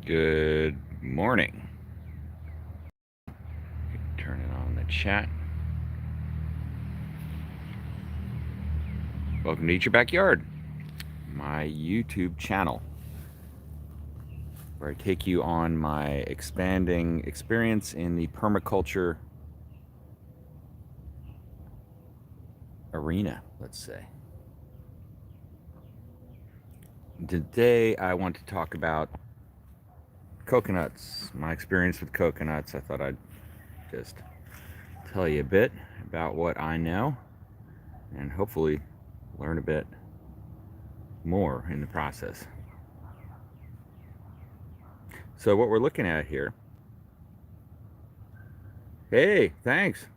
Good morning. Turn it on the chat. Welcome to Eat Your Backyard, my YouTube channel, where I take you on my expanding experience in the permaculture arena, let's say. Today, I want to talk about coconuts, my experience with coconuts. I thought I'd just tell you a bit about what I know and hopefully learn a bit more in the process. So what we're looking at here, hey, thanks.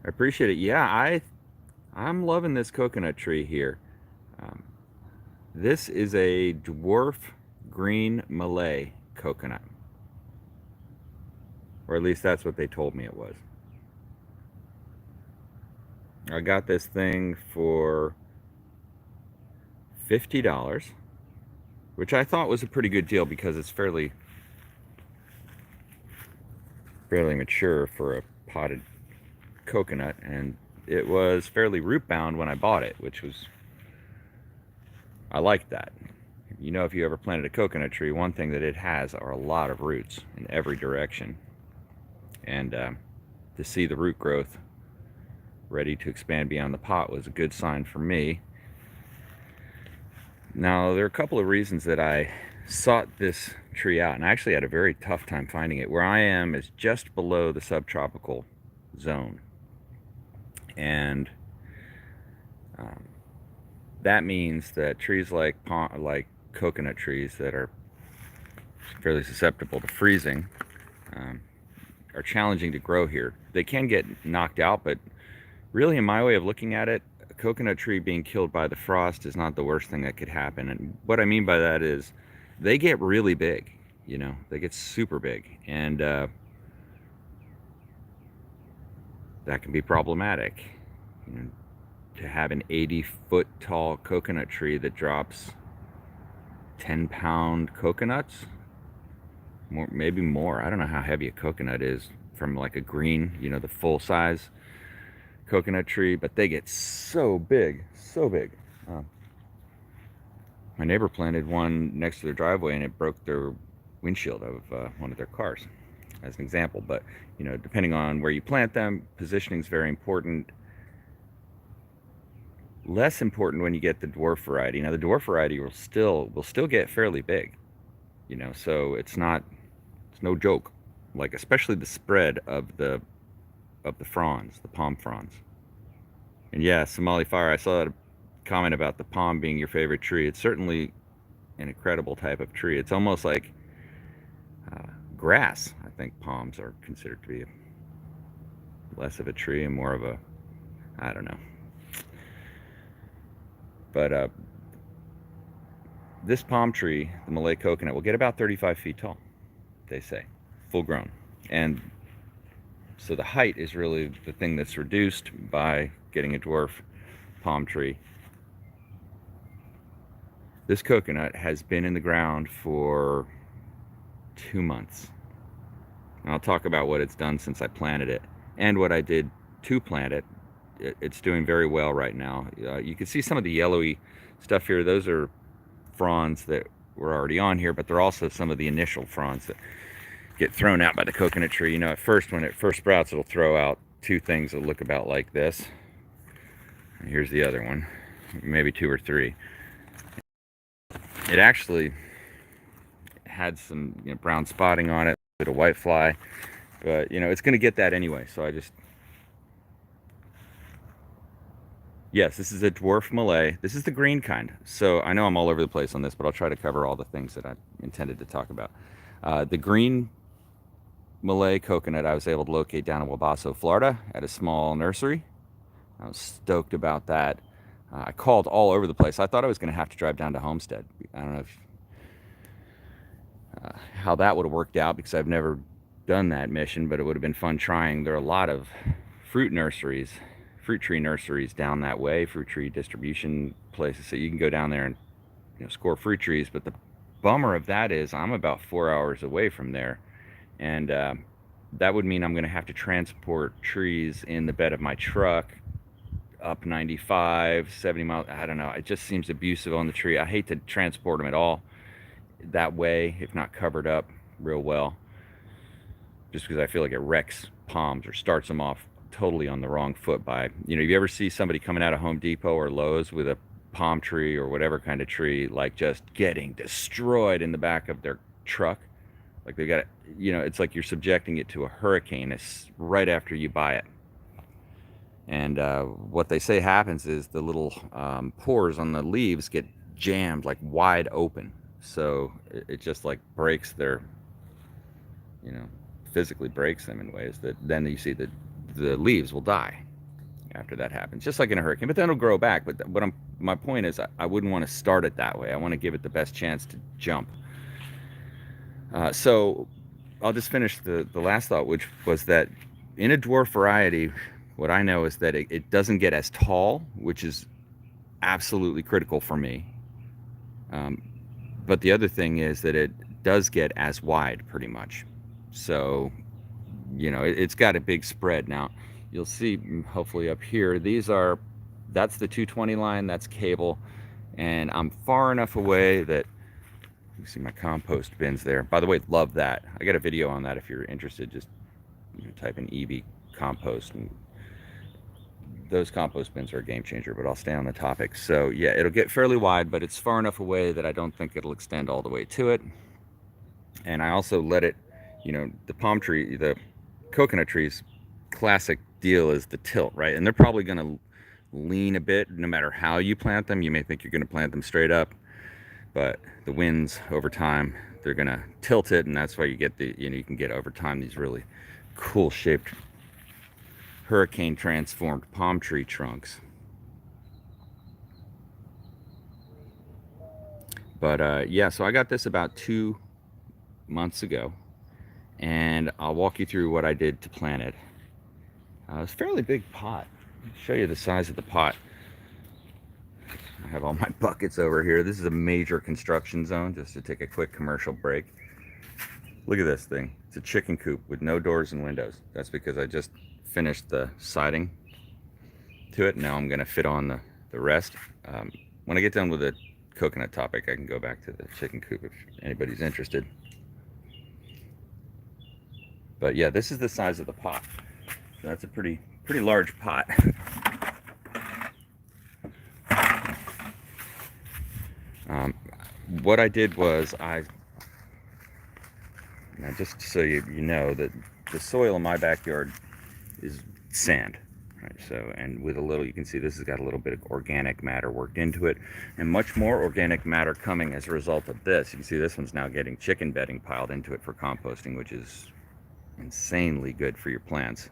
I appreciate it. Yeah, I'm loving this coconut tree here. Um, this is a dwarf green Malay coconut, or at least that's what they told me it was. I got this thing for $50, which I thought was a pretty good deal because it's fairly mature for a potted coconut, and it was fairly root bound when I bought it, which was, I liked that. You know, if you ever planted a coconut tree, one thing that it has are a lot of roots in every direction, and to see the root growth ready to expand beyond the pot was a good sign for me. Now, there are a couple of reasons that I sought this tree out, and I actually had a very tough time finding it. Where I am is just below the subtropical zone, and that means that trees like coconut trees that are fairly susceptible to freezing are challenging to grow here. They can get knocked out, but really, in my way of looking at it, a coconut tree being killed by the frost is not the worst thing that could happen. And what I mean by that is they get really big, you know, they get super big, and that can be problematic. You know, to have an 80-foot tall coconut tree that drops 10-pound coconuts, more, maybe more. I don't know how heavy a coconut is from like a green, you know, the full size coconut tree, but they get so big, so big. My neighbor planted one next to their driveway, and it broke their windshield of one of their cars, as an example. But you know, depending on where you plant them, positioning is very important. Less important when you get the dwarf variety. Now, the dwarf variety will still get fairly big, you know, so it's no joke. Like, especially the spread of the fronds, the palm fronds. And yeah, Somali Fire, I saw that comment about the palm being your favorite tree. It's certainly an incredible type of tree. It's almost like grass. I think palms are considered to be less of a tree and more of a, I don't know. But this palm tree, the Malay coconut, will get about 35 feet tall, they say, full grown. And so the height is really the thing that's reduced by getting a dwarf palm tree. This coconut has been in the ground for 2 months. And I'll talk about what it's done since I planted it and what I did to plant it. It's doing very well right now. You can see some of the yellowy stuff here. Those are fronds that were already on here, but they're also some of the initial fronds that get thrown out by the coconut tree. You know, at first, when it first sprouts, it'll throw out two things that look about like this. And here's the other one, maybe two or three. It actually had some, you know, brown spotting on it, a bit of white fly, but you know, it's going to get that anyway. So yes, this is a dwarf Malay. This is the green kind. So I know I'm all over the place on this, but I'll try to cover all the things that I intended to talk about. The green Malay coconut I was able to locate down in Wabasso, Florida at a small nursery. I was stoked about that. I called all over the place. I thought I was going to have to drive down to Homestead. I don't know how that would have worked out because I've never done that mission, but it would have been fun trying. There are a lot of fruit tree nurseries down that way, fruit tree distribution places, so you can go down there and, you know, score fruit trees. But the bummer of that is I'm about 4 hours away from there, and that would mean I'm going to have to transport trees in the bed of my truck up 95, 70 miles. I don't know. It just seems abusive on the tree. I hate to transport them at all that way, if not covered up real well, just because I feel like it wrecks palms or starts them off totally on the wrong foot by, you ever see somebody coming out of Home Depot or Lowe's with a palm tree or whatever kind of tree, like just getting destroyed in the back of their truck? Like they got it, it's like you're subjecting it to a hurricane. It's right after you buy it. And what they say happens is the little pores on the leaves get jammed like wide open. So it just like breaks their, you know, physically breaks them in ways that then you see that the leaves will die after that happens, just like in a hurricane. But then it'll grow back. But my point is, I wouldn't want to start it that way. I want to give it the best chance to jump. So I'll just finish the last thought, which was that in a dwarf variety, what I know is that it doesn't get as tall, which is absolutely critical for me. But the other thing is that it does get as wide pretty much. So, it's got a big spread. Now, you'll see hopefully up here, that's the 220 line, that's cable. And I'm far enough away that you see my compost bins there. By the way, love that. I got a video on that if you're interested. Just type in EV compost, and those compost bins are a game changer, but I'll stay on the topic. So yeah, it'll get fairly wide, but it's far enough away that I don't think it'll extend all the way to it. And I also let it, the palm tree, the coconut trees, classic deal is the tilt, right? And they're probably going to lean a bit no matter how you plant them. You may think you're going to plant them straight up, but the winds over time, they're going to tilt it, and that's why you get you can get over time these really cool shaped hurricane transformed palm tree trunks. But yeah, so I got this about 2 months ago, and I'll walk you through what I did to plant it. It's a fairly big pot. I'll show you the size of the pot. I have all my buckets over here. This is a major construction zone, just to take a quick commercial break. Look at this thing. It's a chicken coop with no doors and windows. That's because I just finished the siding to it. Now I'm going to fit on the rest. When I get done with the coconut topic, I can go back to the chicken coop if anybody's interested. But yeah, this is the size of the pot. So that's a pretty large pot. What I did was now just so you know that the soil in my backyard is sand, right? So, and with a little, you can see this has got a little bit of organic matter worked into it, and much more organic matter coming as a result of this. You can see this one's now getting chicken bedding piled into it for composting, which is insanely good for your plants.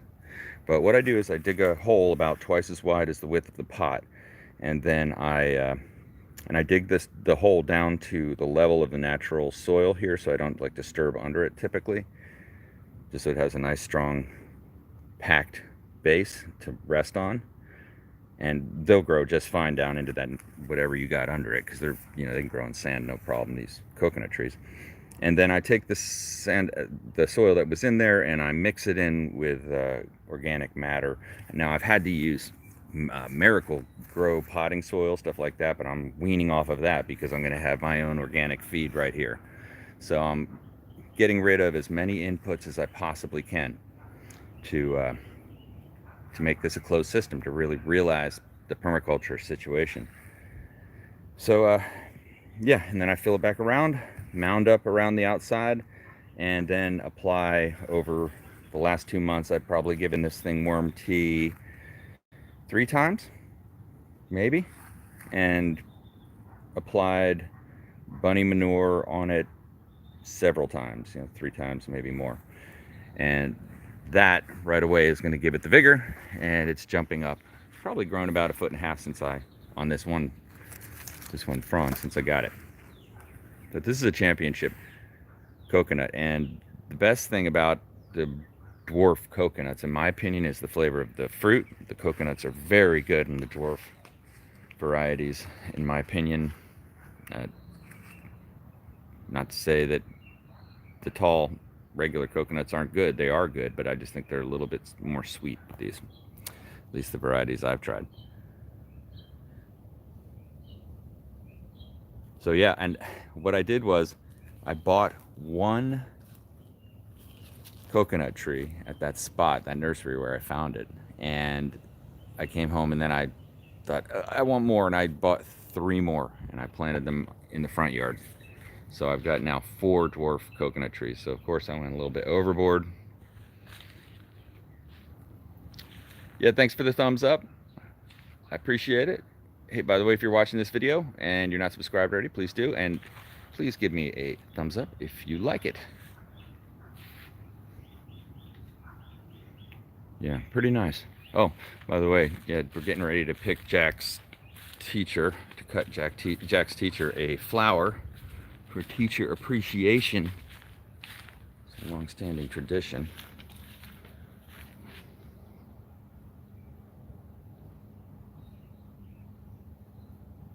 But what I do is I dig a hole about twice as wide as the width of the pot, and then I dig the hole down to the level of the natural soil here, so I don't like disturb under it typically, just so it has a nice strong packed base to rest on. And they'll grow just fine down into that whatever you got under it, because they're they can grow in sand no problem, these coconut trees. And then I take the soil that was in there, and I mix it in with organic matter. Now I've had to use Miracle Grow potting soil, stuff like that, but I'm weaning off of that because I'm going to have my own organic feed right here. So I'm getting rid of as many inputs as I possibly can to make this a closed system, to really realize the permaculture situation. So yeah, and then I fill it back around, mound up around the outside, and then apply over the last 2 months. I've probably given this thing worm tea 3 times, maybe, and applied bunny manure on it several times, 3 times, maybe more. And that right away is going to give it the vigor, and it's jumping up. It's probably grown about 1.5 feet since on this one frond since I got it. But this is a championship coconut, and the best thing about the dwarf coconuts, in my opinion, is the flavor of the fruit. The coconuts are very good in the dwarf varieties, in my opinion. Not to say that the tall regular coconuts aren't good. They are good, but I just think they're a little bit more sweet, these, at least the varieties I've tried. So yeah, and what I did was I bought one coconut tree at that spot, that nursery where I found it, and I came home and then I thought I want more, and I bought 3 more and I planted them in the front yard. So I've got now 4 dwarf coconut trees. So of course I went a little bit overboard. Yeah, thanks for the thumbs up. I appreciate it. Hey, by the way, if you're watching this video and you're not subscribed already, please do, and please give me a thumbs up if you like it. Yeah, pretty nice. Oh, by the way, yeah, we're getting ready to pick Jack's teacher, to cut Jack's teacher a flower for teacher appreciation. It's a long-standing tradition.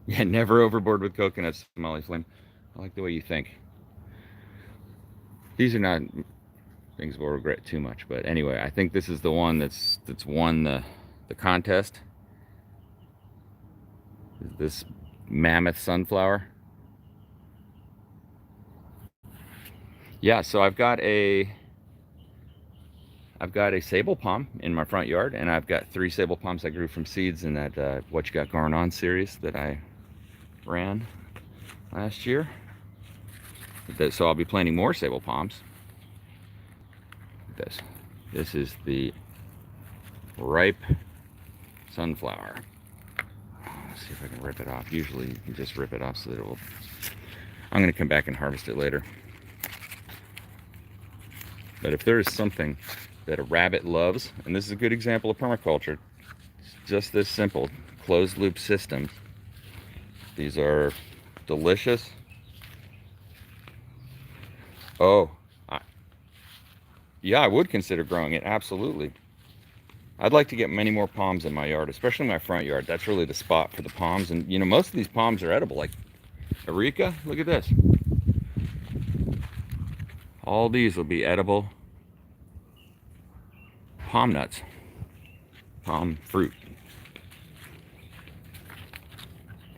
Yeah, never overboard with coconuts, Molly Flynn. I like the way you think. These are not things we'll regret too much, but anyway, I think this is the one that's won the contest. This mammoth sunflower. Yeah, so I've got a sable palm in my front yard, and I've got 3 sable palms I grew from seeds in that What You Got Going On series that I ran last year. So I'll be planting more sable palms. This is the ripe sunflower. Let's see if I can rip it off. Usually you can just rip it off so that it will. I'm going to come back and harvest it later. But if there is something that a rabbit loves, and this is a good example of permaculture, it's just this simple, closed loop systems. These are delicious. Oh, yeah, I would consider growing it, absolutely. I'd like to get many more palms in my yard, especially my front yard. That's really the spot for the palms. And you know, most of these palms are edible, like Eureka, look at this. All these will be edible palm nuts, palm fruit.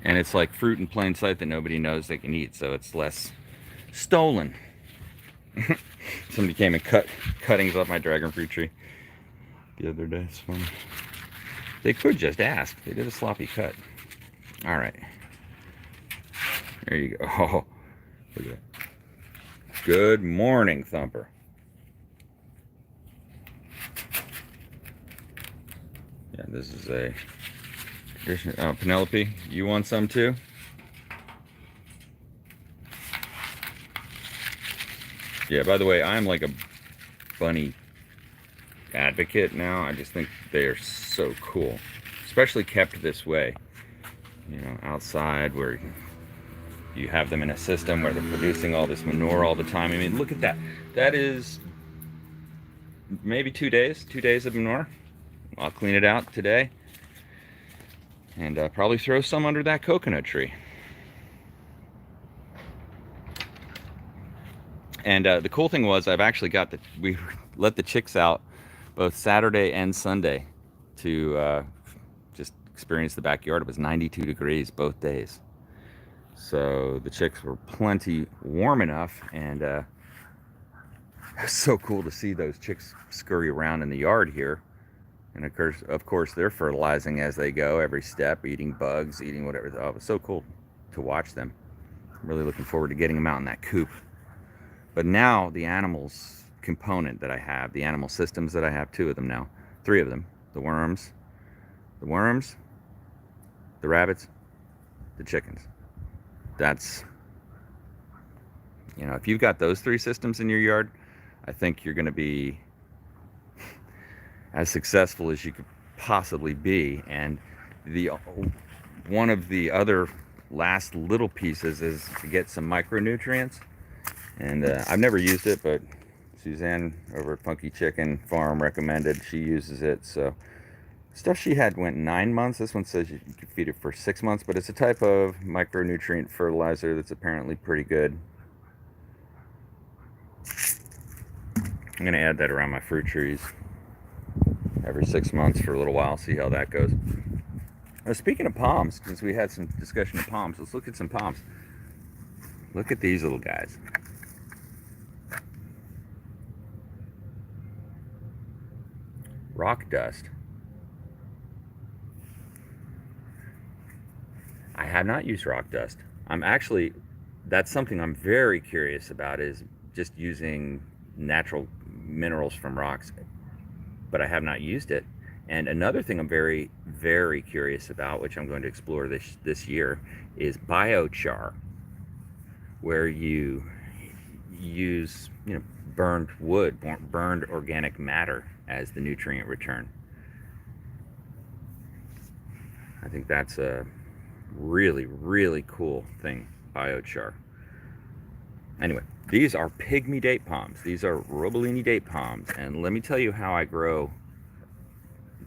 And it's like fruit in plain sight that nobody knows they can eat, so it's less stolen. Somebody came and cut cuttings off my dragon fruit tree the other day. It's funny. They could just ask. They did a sloppy cut. All right. There you go. Oh, look at that. Good morning, Thumper. Yeah, this is a tradition. Oh, Penelope, you want some too? Yeah, by the way, I'm like a bunny advocate now. I just think they are so cool, especially kept this way. You know, outside where you have them in a system where they're producing all this manure all the time. I mean, look at that. That is maybe 2 days of manure. I'll clean it out today and probably throw some under that coconut tree. And the cool thing was I've actually got we let the chicks out both Saturday and Sunday to just experience the backyard. It was 92 degrees both days. So the chicks were plenty warm enough, and it's so cool to see those chicks scurry around in the yard here. And of course they're fertilizing as they go, every step, eating bugs, eating whatever. Oh, it was so cool to watch them. I'm really looking forward to getting them out in that coop. But now the animals component that I have, the animal systems that I have, 2 of them now, 3 of them, the worms, the rabbits, the chickens. That's, you know, if you've got those 3 systems in your yard, I think you're going to be as successful as you could possibly be. And one of the other last little pieces is to get some micronutrients. And I've never used it, but Suzanne over at Funky Chicken Farm recommended. She uses it. So stuff she had went 9 months. This one says you can feed it for 6 months, but it's a type of micronutrient fertilizer that's apparently pretty good. I'm going to add that around my fruit trees every 6 months for a little while, see how that goes. Now, speaking of palms, since we had some discussion of palms, let's look at some palms. Look at these little guys. Rock dust. I have not used rock dust. That's something I'm very curious about, is just using natural minerals from rocks, but I have not used it. And another thing I'm very, very curious about, which I'm going to explore this year, is biochar, where you use, burned wood, burned organic matter as the nutrient return. I think that's a really, really cool thing, biochar. Anyway, these are pygmy date palms. These are Robolini date palms, and let me tell you how I grow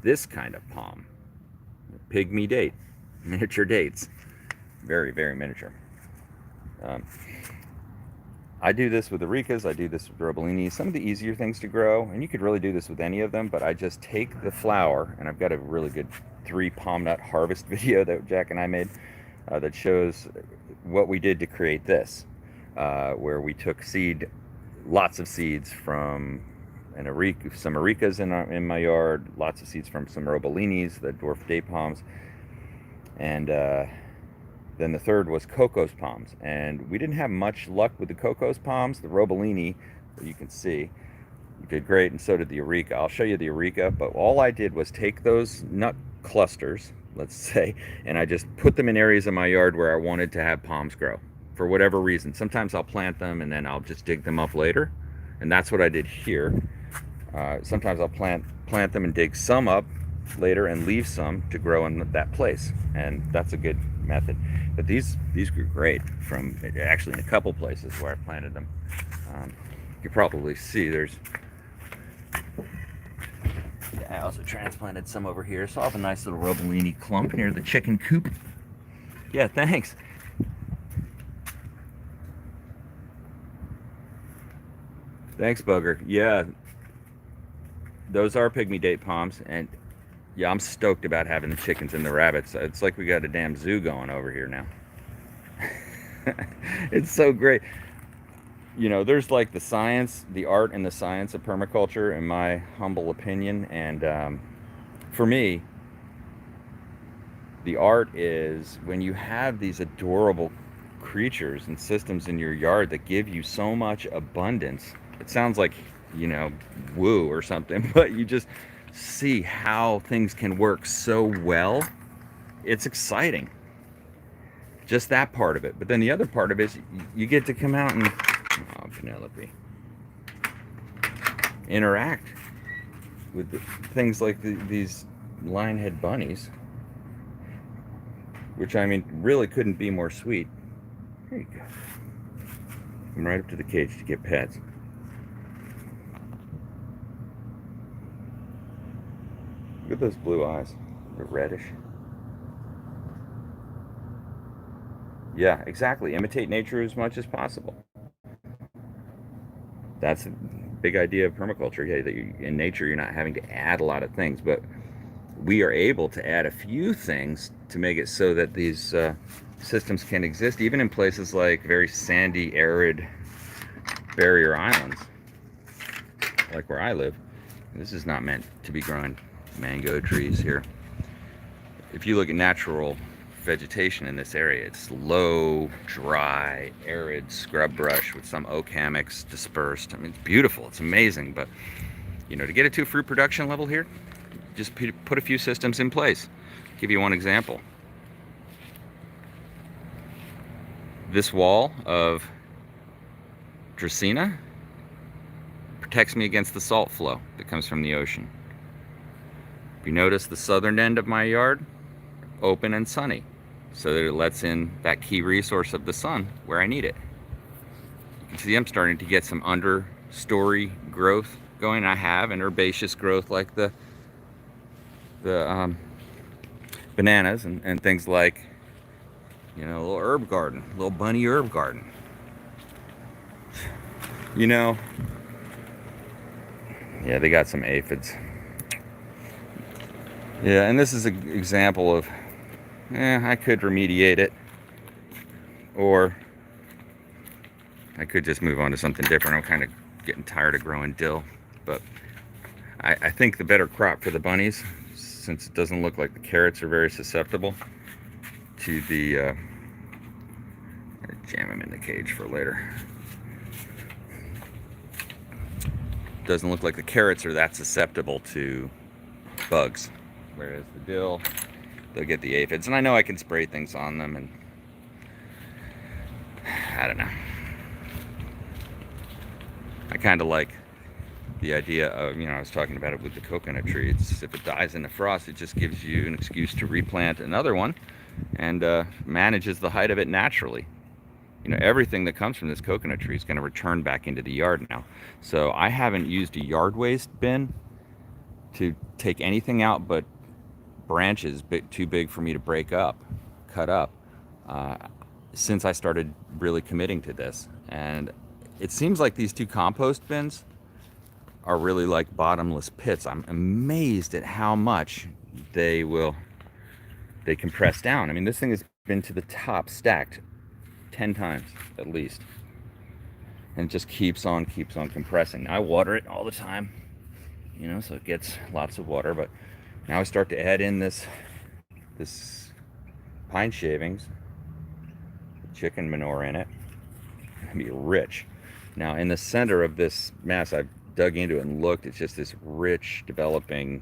this kind of palm. Pygmy date, miniature dates, very, very miniature. I do this with Auricas, I do this with Robolini, some of the easier things to grow, and you could really do this with any of them, but I just take the flower, and I've got a really good 3 palm nut harvest video that Jack and I made that shows what we did to create this, where we took lots of seeds from some Auricas in my yard, lots of seeds from some Robolinis, the Dwarf date palms, and then the third was cocos palms, and we didn't have much luck with the cocos palms. The Robolini, you can see, did great, and so did the Aurica. I'll show you the Aurica, but all I did was take those nut clusters, let's say, and I just put them in areas of my yard where I wanted to have palms grow, for whatever reason. Sometimes I'll plant them and then I'll just dig them up later, and that's what I did here. Sometimes I'll plant them and dig some up later and leave some to grow in that place, and that's a good method. But these grew great from actually in a couple places where I planted them. You can probably see I also transplanted some over here, so I'll have a nice little Robolini clump near the chicken coop. Yeah, thanks. Thanks, Bugger. Yeah, those are pygmy date palms, and yeah, I'm stoked about having the chickens and the rabbits. It's like we got a damn zoo going over here now. It's so great. There's like the science, the art and the science of permaculture, in my humble opinion. And for me, the art is when you have these adorable creatures and systems in your yard that give you so much abundance. It sounds like, woo or something, but you just see how things can work so well. It's exciting, just that part of it. But then the other part of it is you get to come out and Penelope interact with things like these lionhead bunnies, which really couldn't be more sweet. There you go. Come right up to the cage to get pets. Look at those blue eyes. They're reddish. Yeah, exactly. Imitate nature as much as possible. That's a big idea of permaculture. Yeah, that in nature you're not having to add a lot of things, but we are able to add a few things to make it so that these systems can exist, even in places like very sandy, arid barrier islands, like where I live. This is not meant to be growing mango trees here. If you look at natural vegetation in this area, it's low, dry, arid scrub brush with some oak hammocks dispersed. It's beautiful, it's amazing, but to get it to a fruit production level here, just put a few systems in place. I'll give you one example. This wall of Dracaena protects me against the salt flow that comes from the ocean. If you notice, the southern end of my yard, open and sunny, so that it lets in that key resource of the sun where I need it. You can see I'm starting to get some understory growth going. I have an herbaceous growth like the bananas and things like, a little herb garden, a little bunny herb garden. Yeah, they got some aphids. Yeah, and this is an example of, I could remediate it, or I could just move on to something different. I'm kind of getting tired of growing dill, but I think the better crop for the bunnies, since it doesn't look like the carrots are very susceptible to the, jam them in the cage for later. Doesn't look like the carrots are that susceptible to bugs, whereas the dill, they'll get the aphids. And I know I can spray things on them, and I don't know. I kind of like the idea of, I was talking about it with the coconut tree. If it dies in the frost, it just gives you an excuse to replant another one and manages the height of it naturally. Everything that comes from this coconut tree is going to return back into the yard now. So I haven't used a yard waste bin to take anything out but branches too big for me to cut up, since I started really committing to this. And it seems like these two compost bins are really like bottomless pits. I'm amazed at how much they compress down. I mean, this thing has been to the top stacked 10 times at least, and it just keeps on compressing. I water it all the time, so it gets lots of water. But now I start to add in this pine shavings, chicken manure in it. It's gonna be rich. Now in the center of this mass, I've dug into it and looked. It's just this rich developing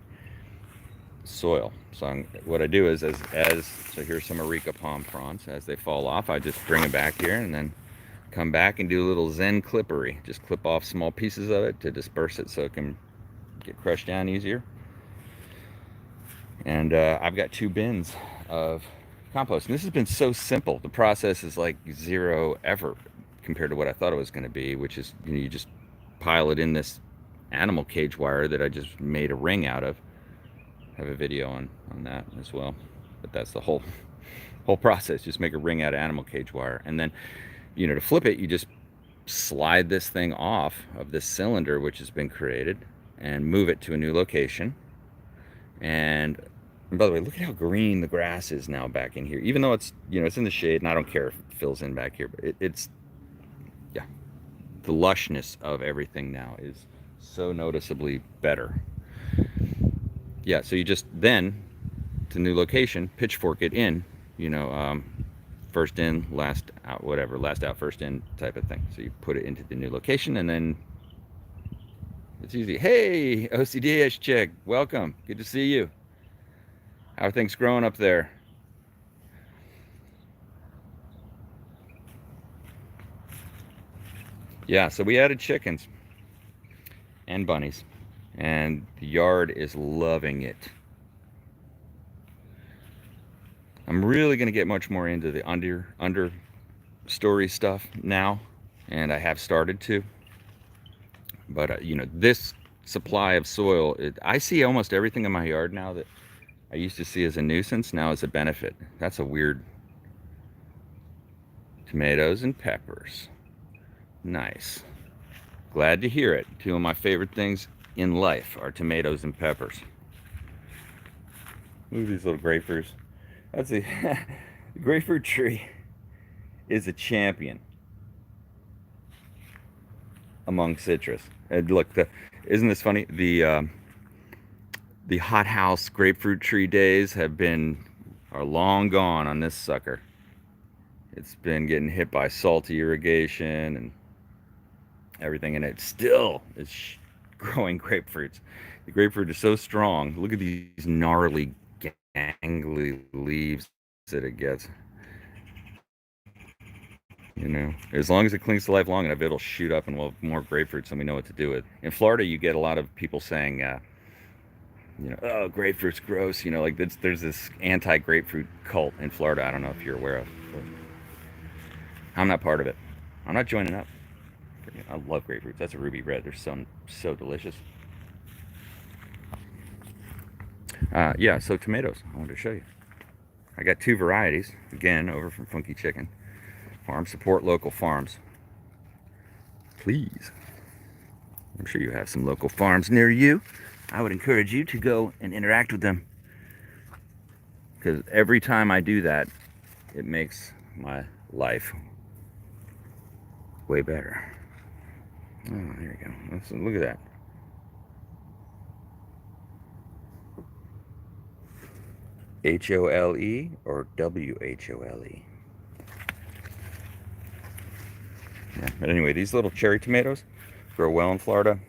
soil. So what I do is, so here's some areca palm fronds. As they fall off, I just bring them back here and then come back and do a little Zen clippery. Just clip off small pieces of it to disperse it so it can get crushed down easier. And I've got 2 bins of compost. And this has been so simple. The process is like zero effort compared to what I thought it was going to be, which is, you just pile it in this animal cage wire that I just made a ring out of. I have a video on that as well. But that's the whole process. Just make a ring out of animal cage wire. And then, to flip it, you just slide this thing off of this cylinder which has been created and move it to a new location. And by the way, look at how green the grass is now back in here. Even though it's, it's in the shade, and I don't care if it fills in back here, but it's, yeah, the lushness of everything now is so noticeably better. Yeah, so you just then, to new location, pitchfork it in, first in, last out, whatever, last out, first in type of thing. So you put it into the new location, and then it's easy. Hey, OCDH chick, welcome. Good to see you. How are things growing up there? Yeah, so we added chickens and bunnies, and the yard is loving it. I'm really going to get much more into the understory stuff now, and I have started to. But this supply of soil, I see almost everything in my yard now that I used to see as a nuisance, now as a benefit. That's a weird. Tomatoes and peppers. Nice. Glad to hear it. 2 of my favorite things in life are tomatoes and peppers. Look at these little grapefruits. That's the grapefruit tree is a champion among citrus. And look, isn't this funny? The hothouse grapefruit tree days are long gone on this sucker. It's been getting hit by salty irrigation and everything, and it still is growing grapefruits. The grapefruit is so strong. Look at these gnarly, gangly leaves that it gets. As long as it clings to life long enough, it'll shoot up and we'll have more grapefruits and we know what to do with. In Florida, you get a lot of people saying, oh, grapefruit's gross. Like there's this anti-grapefruit cult in Florida. I don't know if you're aware of. But I'm not part of it. I'm not joining up. I love grapefruits. That's a ruby red. They're so delicious. Yeah, so tomatoes. I wanted to show you. I got 2 varieties, again, over from Funky Chicken Farm. Support local farms, please. I'm sure you have some local farms near you. I would encourage you to go and interact with them, because every time I do that, it makes my life way better. Oh, there you go. Look at that. H-O-L-E or W-H-O-L-E? Yeah, but anyway, these little cherry tomatoes grow well in Florida.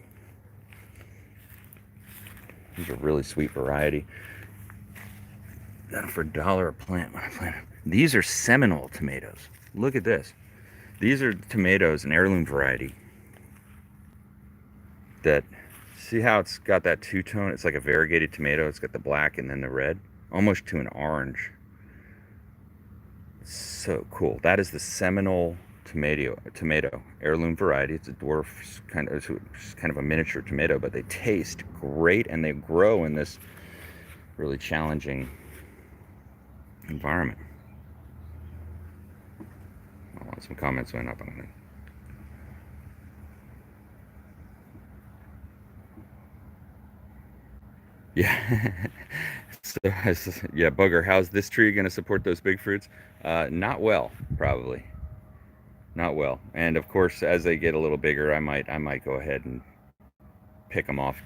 These are really sweet variety. Got them for $1 a plant when I plant them. These are Seminole tomatoes. Look at this. These are tomatoes, an heirloom variety. That, see how it's got that two-tone? It's like a variegated tomato. It's got the black and then the red, almost to an orange. It's so cool. That is the Seminole tomato heirloom variety. It's a dwarf kind of, it's kind of a miniature tomato, but they taste great and they grow in this really challenging environment. Oh, some comments went up on it. Yeah. So, yeah, Bugger, how's this tree going to support those big fruits? Not well, probably. Not well. And of course, as they get a little bigger, I might go ahead and pick them off.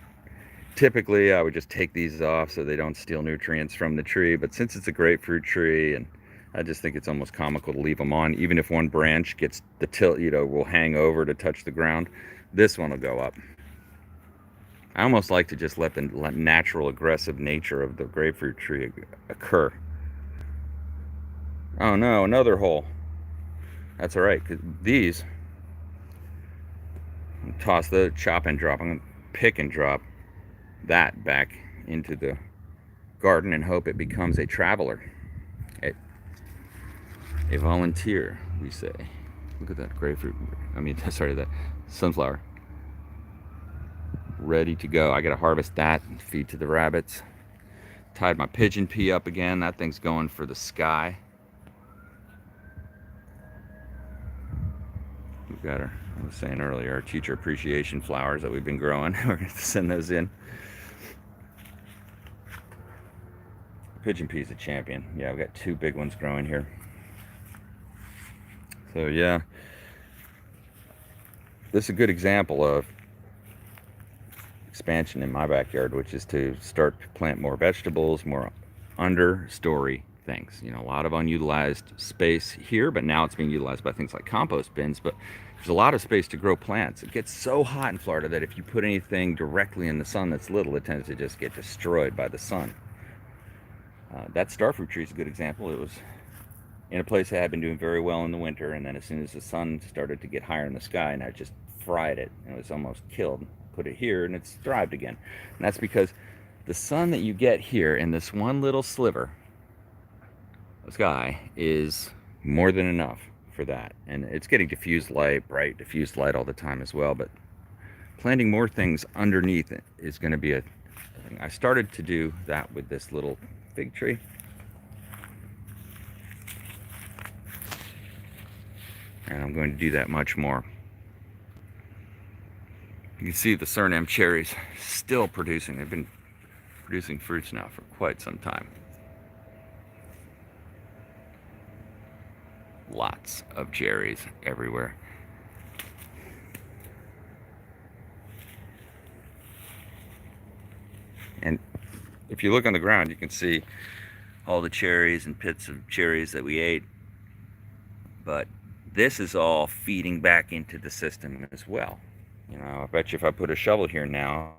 Typically, I would just take these off so they don't steal nutrients from the tree. But since it's a grapefruit tree, and I just think it's almost comical to leave them on, even if one branch gets the tilt, will hang over to touch the ground, this one will go up. I almost like to just let the natural aggressive nature of the grapefruit tree occur. Oh no, another hole. That's all right, because these, toss the chop and drop. I'm going to pick and drop that back into the garden and hope it becomes a traveler. A volunteer, we say. Look at that grapefruit. Sorry, that sunflower. Ready to go. I gotta harvest that and feed to the rabbits. Tied my pigeon pea up again. That thing's going for the sky. We've got our, I was saying earlier, our teacher appreciation flowers that we've been growing. We're gonna send those in. Pigeon pea's a champion. Yeah, we've got 2 big ones growing here. So yeah, this is a good example of expansion in my backyard, which is to start to plant more vegetables, more understory things. A lot of unutilized space here, but now it's being utilized by things like compost bins. But there's a lot of space to grow plants. It gets so hot in Florida that if you put anything directly in the sun that's little, it tends to just get destroyed by the sun. That starfruit tree is a good example. It was in a place that had been doing very well in the winter, and then as soon as the sun started to get higher in the sky, and I just fried it, and it was almost killed. Put it here and it's thrived again. And that's because the sun that you get here in this one little sliver of sky is more than enough for that. And it's getting diffused light, bright diffused light all the time as well. But planting more things underneath it is going to be a thing. I started to do that with this little fig tree. And I'm going to do that much more. You can see the Suriname cherries still producing. They've been producing fruits now for quite some time. Lots of cherries everywhere. And if you look on the ground, you can see all the cherries and pits of cherries that we ate. But this is all feeding back into the system as well. I bet you if I put a shovel here now,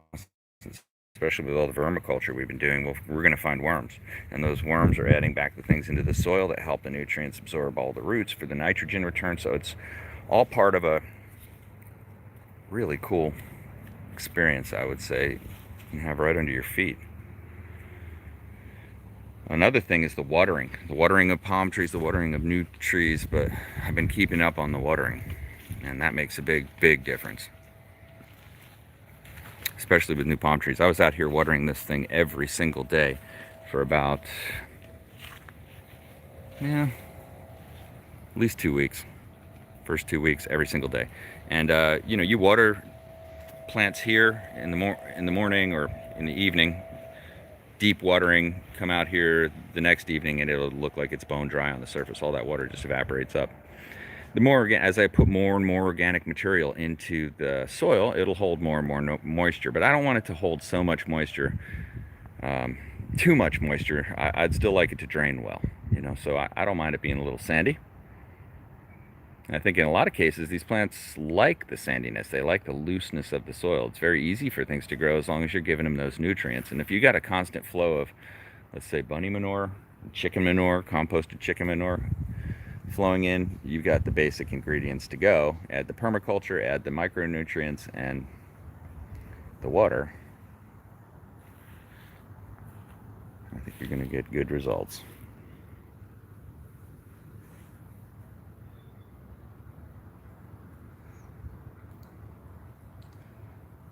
especially with all the vermiculture we've been doing, we're going to find worms. And those worms are adding back the things into the soil that help the nutrients absorb all the roots for the nitrogen return. So it's all part of a really cool experience, I would say, you can have right under your feet. Another thing is the watering of palm trees, the watering of new trees, but I've been keeping up on the watering, and that makes a big difference. Especially with new palm trees. I was out here watering this thing every single day for about, at least 2 weeks. First 2 weeks, every single day. And, you water plants here in the morning or in the evening, deep watering, come out here the next evening, and it'll look like it's bone dry on the surface. All that water just evaporates up. The more, as I put more and more organic material into the soil, it'll hold more and more moisture. But I don't want it to hold so much moisture, too much moisture. I'd still like it to drain well, you know. So I don't mind it being a little sandy. I think in a lot of cases, these plants like the sandiness. They like the looseness of the soil. It's very easy for things to grow as long as you're giving them those nutrients. And if you got a constant flow of, let's say, bunny manure, chicken manure, composted chicken manure flowing in, you've got the basic ingredients to go. Add the permaculture, add the micronutrients and the water. I think you're going to get good results.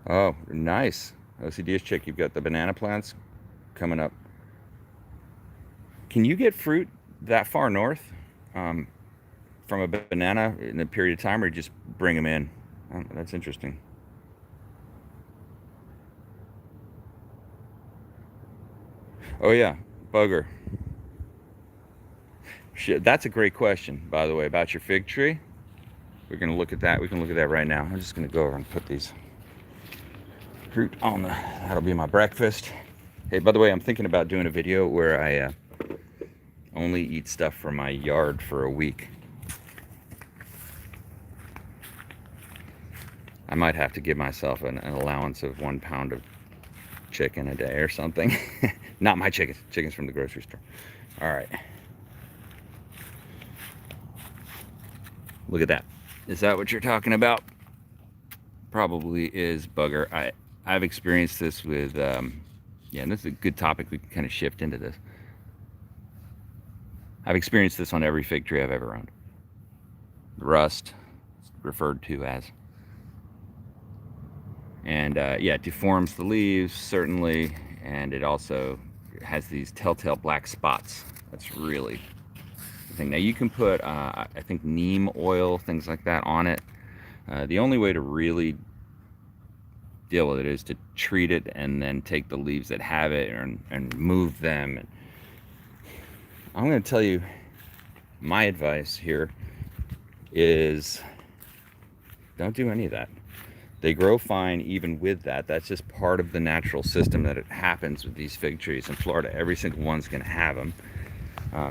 Oh, nice. OCD's chick, you've got the banana plants coming up. Can you get fruit that far north from a banana in a period of time, or just bring them in? Oh, that's interesting. Oh yeah, bugger. Shit, that's a great question, by the way, about your fig tree. We're gonna look at that. We can look at that right now. I'm just gonna go over and put these fruit on the, that'll be my breakfast. Hey, by the way, I'm thinking about doing a video where I only eat stuff from my yard for a week. I might have to give myself an allowance of 1 pound of chicken a day or something. Not my chickens, chickens from the grocery store. All right. Look at that. Is that what you're talking about? Probably is, bugger. I've experienced this with, yeah, and this is a good topic. We can kind of shift into this. I've experienced this on every fig tree I've ever owned. Rust, referred to as. And yeah, it deforms the leaves, certainly, and it also has these telltale black spots. That's really the thing. Now you can put, I think, neem oil, things like that on it. The only way to really deal with it is to treat it and then take the leaves that have it and move them. I'm going to tell you my advice here is don't do any of that. They grow fine even with that. That's just part of the natural system that it happens with these fig trees in Florida. Every single one's going to have them.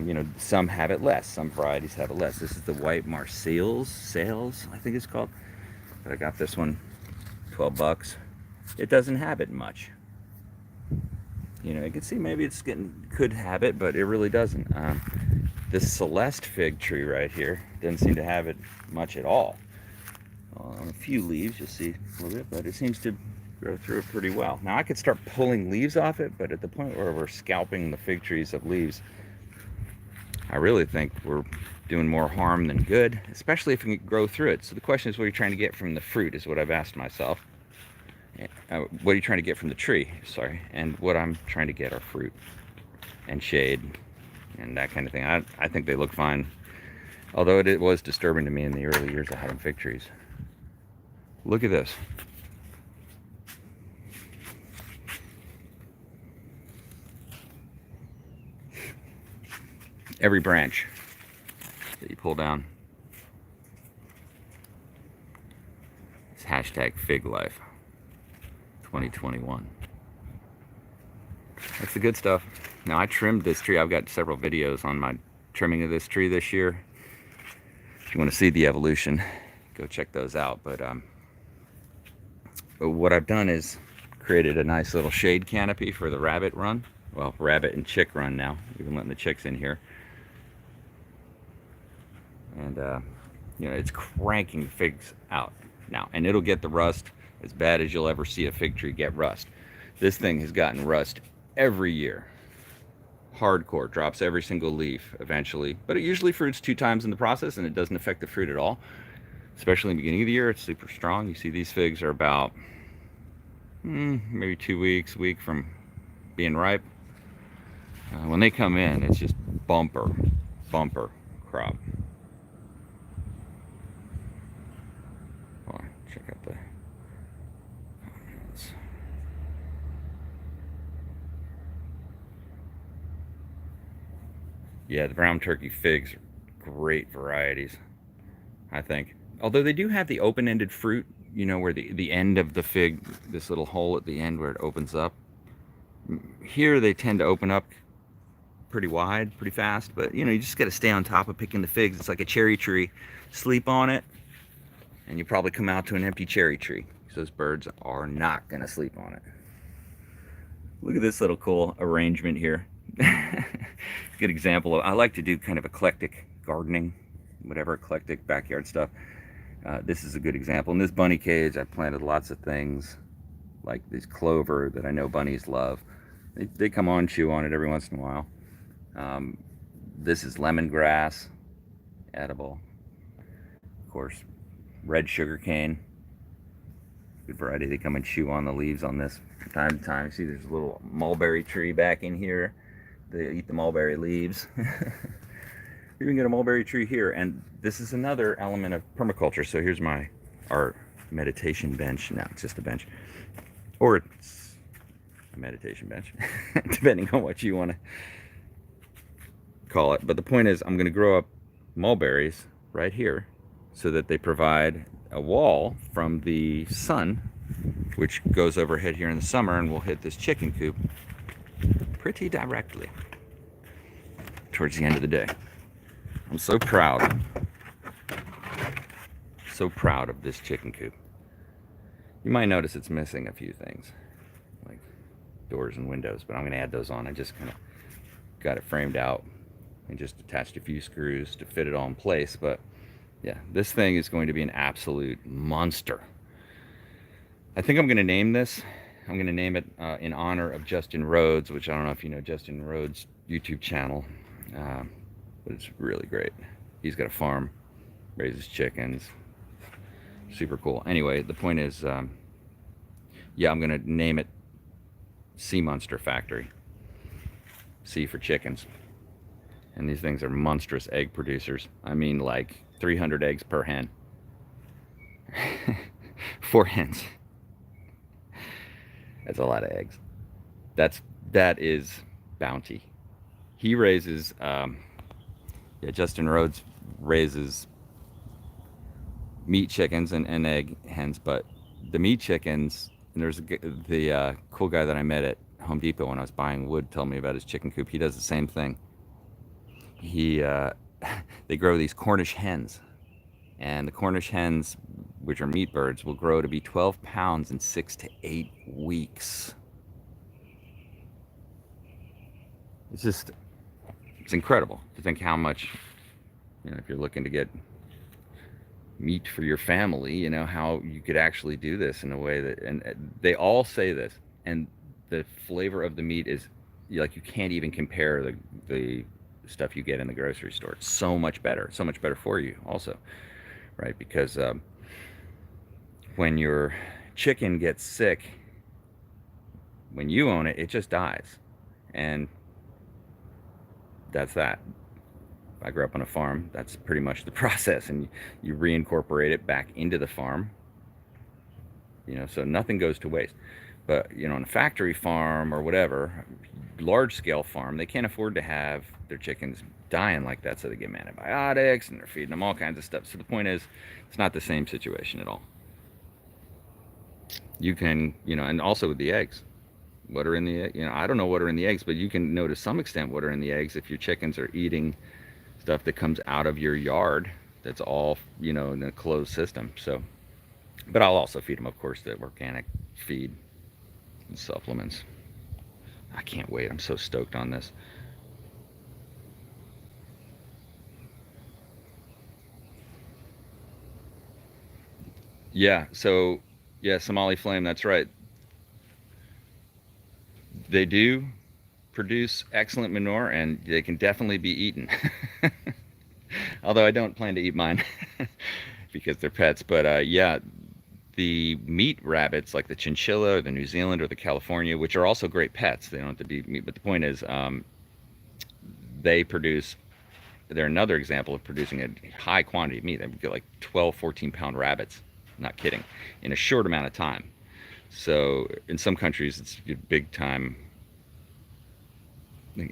You know, some have it less. Some varieties have it less. This is the white Sales, I think it's called. But I got this one, 12 bucks. It doesn't have it much. You know, you can see maybe it's could have it, but it really doesn't. This Celeste fig tree right here doesn't seem to have it much at all. On a few leaves, you'll see a little bit, but it seems to grow through it pretty well. Now I could start pulling leaves off it, but at the point where we're scalping the fig trees of leaves, I really think we're doing more harm than good, especially if we can grow through it. So the question is, what are you trying to get from the fruit is what I've asked myself. What are you trying to get from the tree? Sorry. And what I'm trying to get are fruit and shade and that kind of thing. I think they look fine, although it was disturbing to me in the early years of having fig trees. Look at this. Every branch that you pull down. It's hashtag fig life 2021. That's the good stuff. Now I trimmed this tree. I've got several videos on my trimming of this tree this year. If you want to see the evolution, go check those out. But what I've done is created a nice little shade canopy for the rabbit run. Well, rabbit and chick run now. We've been letting the chicks in here. And, you know, it's cranking figs out now. And it'll get the rust as bad as you'll ever see a fig tree get rust. This thing has gotten rust every year. Hardcore, drops every single leaf eventually. But it usually fruits 2 times in the process, and it doesn't affect the fruit at all. Especially in the beginning of the year, it's super strong. You see these figs are about maybe 2 weeks, week from being ripe. When they come in, it's just bumper crop. Oh, check out the Yeah, the brown turkey figs are great varieties, I think. Although they do have the open-ended fruit, you know, where the end of the fig, this little hole at the end where it opens up. Here they tend to open up pretty wide, pretty fast, but you know, you just got to stay on top of picking the figs. It's like a cherry tree. Sleep on it, and you probably come out to an empty cherry tree. So those birds are not going to sleep on it. Look at this little cool arrangement here. Good example of, I like to do kind of eclectic gardening, whatever eclectic backyard stuff. This is a good example. In this bunny cage, I planted lots of things like this clover that I know bunnies love. They come on, chew on it every once in a while. This is lemongrass, edible. Of course, red sugar cane, good variety. They come and chew on the leaves on this from time to time. See, there's a little mulberry tree back in here. They eat the mulberry leaves. You can get a mulberry tree here, and this is another element of permaculture. So here's our meditation bench. No, it's just a bench, or it's a meditation bench, depending on what you want to call it. But the point is, I'm going to grow up mulberries right here, so that they provide a wall from the sun, which goes overhead here in the summer, and will hit this chicken coop pretty directly towards the end of the day. I'm so proud of this chicken coop. You might notice it's missing a few things, like doors and windows, but I'm going to add those on. I just kind of got it framed out and just attached a few screws to fit it all in place. But yeah, this thing is going to be an absolute monster. I think I'm going to name this. I'm going to name it in honor of Justin Rhodes, which I don't know if you know Justin Rhodes' YouTube channel, but it's really great. He's got a farm, raises chickens, super cool. Anyway, the point is, yeah, I'm going to name it Sea Monster Factory. C for chickens. And these things are monstrous egg producers. I mean, like 300 eggs per hen. 4 hens. That's a lot of eggs. That is bounty. He raises, yeah, Justin Rhodes raises meat chickens and egg hens, but the meat chickens, and there's the cool guy that I met at Home Depot when I was buying wood told me about his chicken coop. He does the same thing. They grow these Cornish hens, and the Cornish hens, which are meat birds, will grow to be 12 pounds in 6 to 8 weeks. It's incredible to think how much, you know, if you're looking to get meat for your family, you know, how you could actually do this in a way that, and they all say this, and the flavor of the meat is, like, you can't even compare the stuff you get in the grocery store. It's so much better for you also, right? Because when your chicken gets sick, when you own it, it just dies, and that's that. I grew up on a farm. That's pretty much the process, and you reincorporate it back into the farm, you know, so nothing goes to waste. But, you know, on a factory farm or whatever, large scale farm, they can't afford to have their chickens dying like that, so they give them antibiotics and they're feeding them all kinds of stuff. So the point is, it's not the same situation at all. You can, you know, and also with the eggs, what are in the, you know, I don't know what are in the eggs, but you can know to some extent what are in the eggs if your chickens are eating stuff that comes out of your yard that's all, you know, in a closed system. So, but I'll also feed them, of course, the organic feed and supplements. I can't wait. I'm so stoked on this. Yeah, so yeah, Somali flame, that's right. They do produce excellent manure, and they can definitely be eaten. Although I don't plan to eat mine because they're pets. But yeah, the meat rabbits, like the chinchilla or the New Zealand or the California, which are also great pets, they don't have to be meat. But the point is, they produce, they're another example of producing a high quantity of meat. They get like 12, 14 pound rabbits, not kidding, in a short amount of time. So in some countries, it's a big time.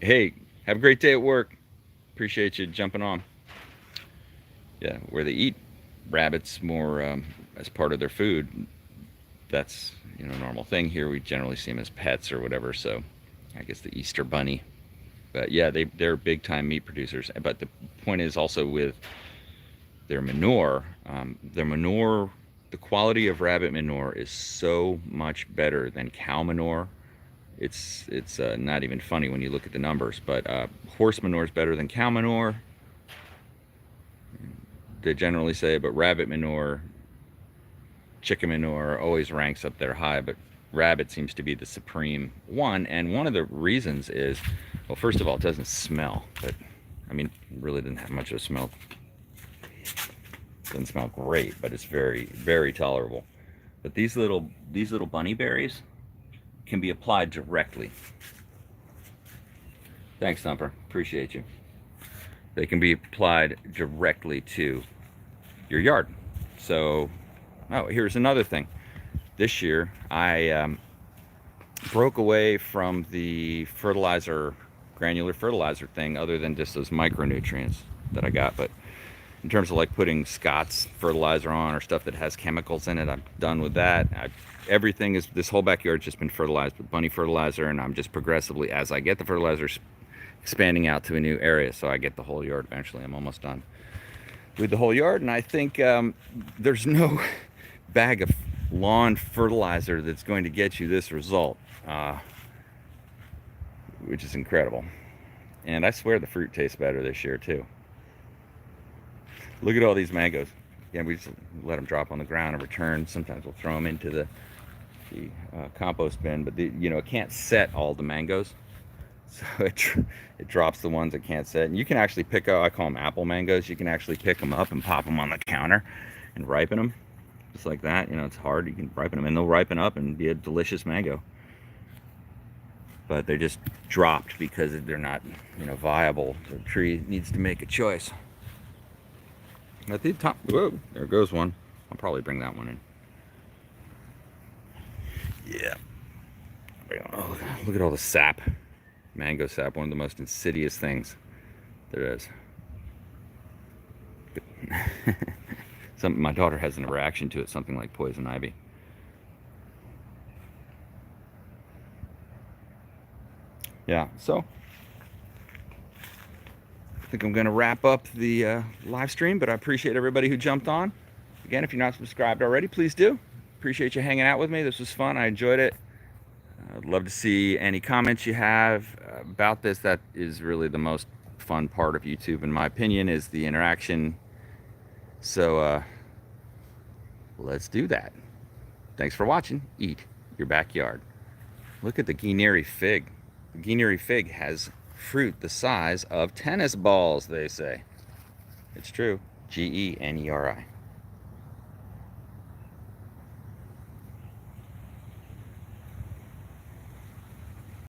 Hey, have a great day at work. Appreciate you jumping on. Yeah, where they eat rabbits more as part of their food. That's, you know, a normal thing. Here we generally see them as pets or whatever. So I guess the Easter bunny. But yeah, they're big time meat producers. But the point is also with their manure. The quality of rabbit manure is so much better than cow manure. It's not even funny when you look at the numbers. But horse manure is better than cow manure. They generally say, but rabbit manure, chicken manure always ranks up there high. But rabbit seems to be the supreme one. And one of the reasons is, well, first of all, it doesn't smell. But I mean, it really doesn't have much of a smell. Doesn't smell great, but it's very, very tolerable. But these little bunny berries can be applied directly. Thanks, Thumper. Appreciate you. They can be applied directly to your yard. So, oh, here's another thing. This year, I broke away from the fertilizer, granular fertilizer thing, other than just those micronutrients that I got. But in terms of like putting Scott's fertilizer on or stuff that has chemicals in it, I'm done with that. Everything is, this whole backyard's just been fertilized with bunny fertilizer, and I'm just progressively, as I get the fertilizers, expanding out to a new area, so I get the whole yard eventually. I'm almost done with the whole yard, and I think there's no bag of lawn fertilizer that's going to get you this result, which is incredible. And I swear the fruit tastes better this year too. Look at all these mangoes. Yeah, we just let them drop on the ground and return. Sometimes we'll throw them into the compost bin, but you know, it can't set all the mangoes, so it drops the ones that can't set. And you can actually pick up, I call them apple mangoes. You can actually pick them up and pop them on the counter and ripen them just like that. You know, it's hard. You can ripen them and they'll ripen up and be a delicious mango. But they're just dropped because they're not, you know, viable. The tree needs to make a choice. At the top, whoa, there goes one. I'll probably bring that one in. Yeah. Oh, look at all the sap. Mango sap, one of the most insidious things there is. My daughter has a reaction to it, something like poison ivy. Yeah, so I think I'm going to wrap up the live stream, but I appreciate everybody who jumped on. Again, if you're not subscribed already, please do. Appreciate you hanging out with me. This was fun. I enjoyed it. I'd love to see any comments you have about this. That is really the most fun part of YouTube, in my opinion, is the interaction. So let's do that. Thanks for watching. Eat your backyard. Look at the Guinea fig. The Guinea fig has fruit the size of tennis balls, they say. It's true. Generi.